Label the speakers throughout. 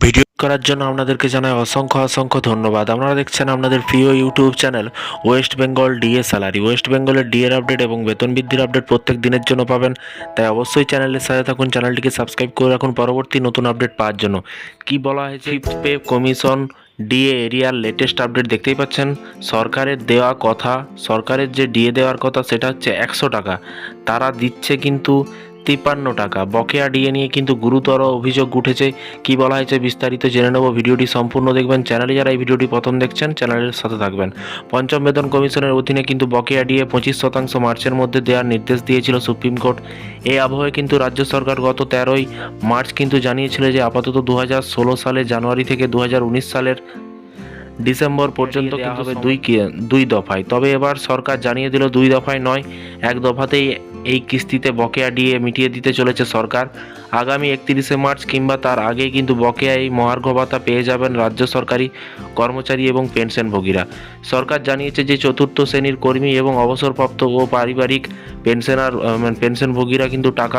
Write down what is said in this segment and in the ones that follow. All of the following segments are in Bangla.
Speaker 1: ভিডিও করার জন্য আপনাদেরকে জানাই অসংখ্য ধন্যবাদ। আপনারা দেখছেন আপনাদের প্রিয় YouTube channel West Bengal DA salary. West বেঙ্গলের ডিএর আপডেট এবং বেতন বৃদ্ধির আপডেট প্রত্যেক দিনের জন্য পাবেন, তাই অবশ্যই চ্যানেলের সাথে থাকুন, চ্যানেলটিকে সাবস্ক্রাইব করে রাখুন পরবর্তী নতুন আপডেট পাওয়ার জন্য। কি বলা হয়েছে, ফিফথ পে কমিশন ডিএ এরিয়ার লেটেস্ট আপডেট দেখতেই পাচ্ছেন। সরকারের দেওয়া কথা, সরকারের যে ডিএ দেওয়ার কথা সেটা হচ্ছে 100 টাকা, তারা দিচ্ছে কিন্তু 53 টাকা। বকেয়া ডিএ নিয়ে কিন্তু গুরুতর অভিযোগ উঠেছে। কি বলা হয়েছে বিস্তারিত জেনে নেব, ভিডিওটি সম্পূর্ণ দেখবেন। চ্যানেলে যারা এই ভিডিওটি প্রথম দেখছেন চ্যানেলের সাথে থাকবেন। পঞ্চম বেতন কমিশনের অধীনে কিন্তু বকেয়া ডিএ 25% মার্চের মধ্যে দেওয়ার নির্দেশ দিয়েছিল সুপ্রিম কোর্ট। এই আবহে কিন্তু রাজ্য সরকার গত 13ই মার্চ কিন্তু জানিয়েছিল যে আপাতত 2016 সালের জানুয়ারি থেকে 2019 সালের ডিসেম্বর পর্যন্ত দেওয়া হবে দুই দফায়। তবে এবার সরকার জানিয়ে দিল 2 দফায় নয়, 1 দফাতেই এই কিস্তিতে বকেয়া ডিএ মিটিয়ে দিতে চলেছে সরকার। আগামী 31শে মার্চ কিংবা তার আগেই কিন্তু বকেয়া এই মহার্ঘ ভাতা পেয়ে যাবেন রাজ্য সরকারি কর্মচারী এবং পেনশনভোগীরা। সরকার জানিয়েছে যে চতুর্থ শ্রেণীর কর্মী এবং অবসরপ্রাপ্ত ও পারিবারিক পেনশনভোগীরা কিন্তু টাকা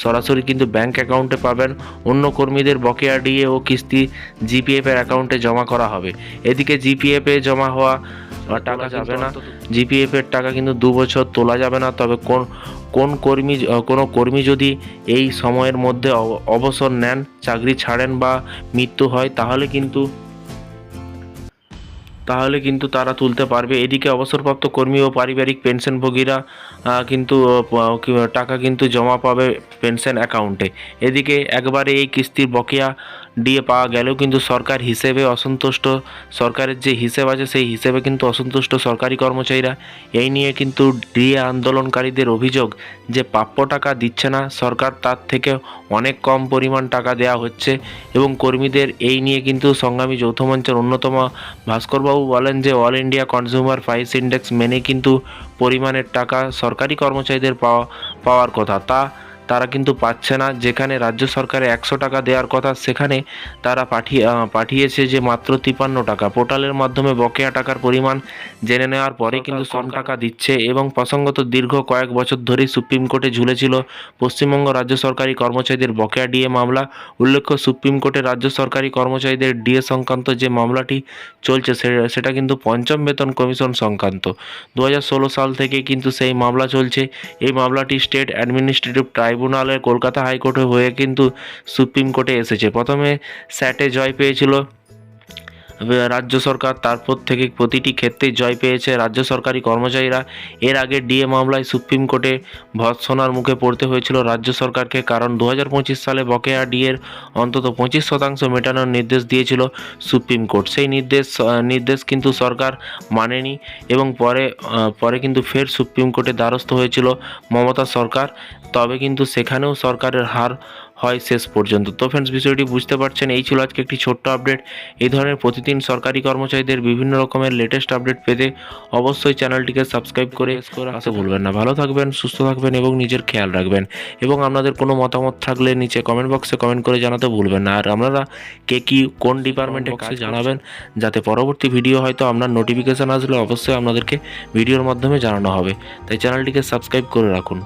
Speaker 1: সরাসরি কিন্তু ব্যাংক অ্যাকাউন্টে পাবেন। অন্য কর্মীদের বকেয়া ডিএ ও কিস্তি জিপিএফ এর অ্যাকাউন্টে জমা করা হবে। এদিকে জিপিএফ এ জমা হওয়া টাকা যাবে না, জিপিএফ এর টাকা কিন্তু 2 বছর তোলা যাবে না। তবে কোনো কর্মী যদি এই সময়ের মধ্যে অবসর নেন, চাকরি ছাড়েন বা মৃত্যু হয় তাহলে কিন্তু তারা তুলতে পারবে। এদিকে অবসরপ্রাপ্ত কর্মী ও পারিবারিক পেনশনভোগীরা কিন্তু টাকা কিন্তু জমা পাবে পেনশন অ্যাকাউন্টে। এদিকে একবারে এই কিস্তির বকেয়া ডিএ পাওয়া গেলেও কিন্তু সরকার হিসেবে অসন্তুষ্ট, সরকারের যে হিসেব আছে সেই হিসেবে কিন্তু অসন্তুষ্ট সরকারি কর্মচারীরা। এই নিয়ে কিন্তু ডিএ আন্দোলনকারীদের অভিযোগ যে প্রাপ্য টাকা দিচ্ছে না সরকার, তার থেকে অনেক কম পরিমাণ টাকা দেওয়া হচ্ছে। এবং কর্মীদের এই নিয়ে কিন্তু সংগ্রামী যৌথ মঞ্চের অন্যতম ভাস্করবাবু বলেন যে all India consumer price index মেনে কিন্তু পরিমাণের টাকা সরকারি কর্মচারীদের পাওয়ার কথা তারা কিন্তু পাচ্ছে না। যেখানে রাজ্য সরকারের 100 টাকা দেওয়ার কথা সেখানে তারা পাঠিয়েছে যে মাত্র 53 টাকা। পোর্টালের মাধ্যমে বকেয়া টাকার পরিমাণ জেনে নেওয়ার পরে কিন্তু কম টাকা দিচ্ছে। এবং প্রসঙ্গত দীর্ঘ কয়েক বছর ধরেই সুপ্রিম কোর্টে ঝুলেছিল পশ্চিমবঙ্গ রাজ্য সরকারি কর্মচারীদের বকেয়া ডিএ মামলা। উল্লেখ্য, সুপ্রিম কোর্টে রাজ্য সরকারি কর্মচারীদের ডিএ সংক্রান্ত যে মামলাটি চলছে সেটা কিন্তু পঞ্চম বেতন কমিশন সংক্রান্ত। 2016 সাল থেকে কিন্তু সেই মামলা চলছে। এই মামলাটি স্টেট অ্যাডমিনিস্ট্রেটিভ ট্রাইব্যুনালের কলকাতা হাইকোর্টে হয়ে কিন্তু সুপ্রিম কোর্টে এসেছে। প্রথমে স্যাটে জয় পেয়েছিল রাজ্য সরকার, তারপর থেকে প্রতিটি ক্ষেত্রেই জয় পেয়েছে রাজ্য সরকারি কর্মচারীরা। এর আগে ডিএ মামলায় সুপ্রিম কোর্টে ভৎসনার মুখে পড়তে হয়েছিল রাজ্য সরকারকে, কারণ 2025 সালে বকেয়া ডিএর অন্তত 25% মেটানোর নির্দেশ দিয়েছিল সুপ্রিম কোর্ট। সেই নির্দেশ কিন্তু সরকার মানেনি এবং পরে কিন্তু ফের সুপ্রিম কোর্টে দ্বারস্থ হয়েছিল মমতা সরকার। তবে কিন্তু সেখানেও সরকারের হার হয় শেষ পর্যন্ত। তো ফ্রেন্ডস, বিষয়টি বুঝতে পারছেন। এই ছিল আজকে একটি ছোট্ট আপডেট। এই ধরনের প্রতিদিন সরকারি কর্মচারীদের বিভিন্ন রকমের লেটেস্ট আপডেট পেতে অবশ্যই চ্যানেলটিকে সাবস্ক্রাইব করে আসতে ভুলবেন না। ভালো থাকবেন, সুস্থ থাকবেন এবং নিজের খেয়াল রাখবেন। এবং আপনাদের কোনো মতামত থাকলে নিচে কমেন্ট বক্সে কমেন্ট করে জানাতে ভুলবেন না। আর আপনারা কোন ডিপার্টমেন্টে কাজ জানাবেন, যাতে পরবর্তী ভিডিও হয়তো আপনার নোটিফিকেশান আসলে অবশ্যই আপনাদেরকে ভিডিওর মাধ্যমে জানানো হবে। তাই চ্যানেলটিকে সাবস্ক্রাইব করে রাখুন।